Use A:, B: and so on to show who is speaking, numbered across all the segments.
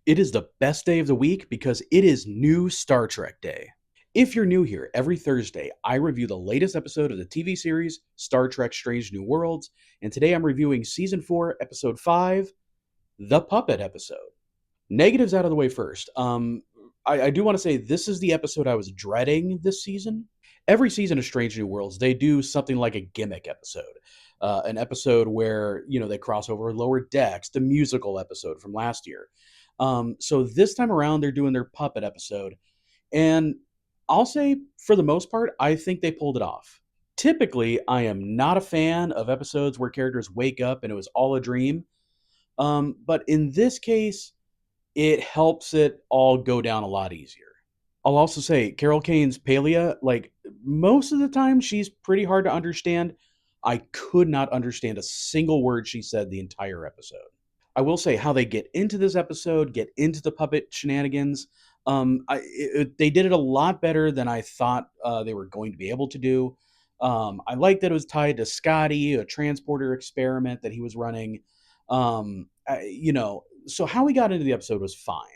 A: It is the best day of the week because it is new Star Trek Day. If you're new here, every Thursday I review the latest episode of the TV series Star Trek Strange New Worlds, and today I'm reviewing Season 4, Episode 5, The Puppet Episode. Negatives out of the way first. I do want to say this is the episode I was dreading this season. Every season of Strange New Worlds, they do something like a gimmick episode. An episode where, they cross over Lower Decks, the musical episode from last year. So this time around, they're doing their puppet episode. And I'll say, for the most part, I think they pulled it off. Typically, I am not a fan of episodes where characters wake up and it was all a dream. But in this case, it helps it all go down a lot easier. I'll also say Carol Kane's Palia, like most of the time, she's pretty hard to understand. I could not understand a single word she said the entire episode. I will say how they get into this episode, get into the puppet shenanigans. They did it a lot better than I thought they were going to be able to do. I like that it was tied to Scotty, a transporter experiment that he was running. So how we got into the episode was fine.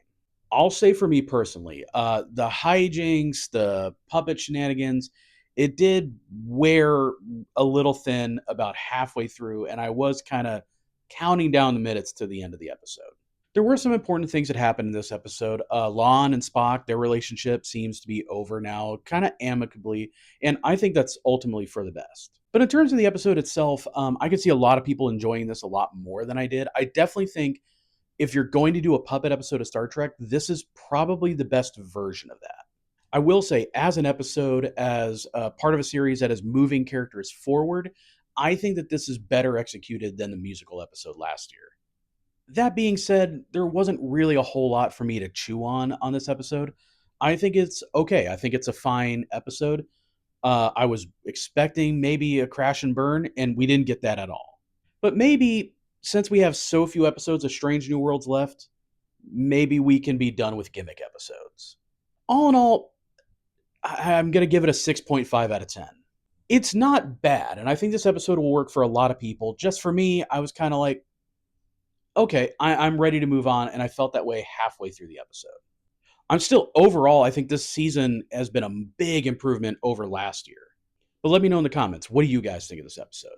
A: I'll say for me personally, the hijinks, the puppet shenanigans, it did wear a little thin about halfway through, and I was kind of counting down the minutes to the end of the episode. There were some important things that happened in this episode. Lon and Spock, their relationship seems to be over now, kind of amicably, and I think that's ultimately for the best. But in terms of the episode itself, I could see a lot of people enjoying this a lot more than I did. I definitely think if you're going to do a puppet episode of Star Trek, this is probably the best version of that. I will say, as an episode, as part of a series that is moving characters forward, I think that this is better executed than the musical episode last year. That being said, there wasn't really a whole lot for me to chew on this episode. I think it's okay. I think it's a fine episode. I was expecting maybe a crash and burn, and we didn't get that at all. But maybe since we have so few episodes of Strange New Worlds left, maybe we can be done with gimmick episodes. All in all, I'm going to give it a 6.5 out of 10. It's not bad, and I think this episode will work for a lot of people. Just for me, I was kind of like, okay, I'm ready to move on, and I felt that way halfway through the episode. I'm still, overall, I think this season has been a big improvement over last year. But let me know in the comments, what do you guys think of this episode?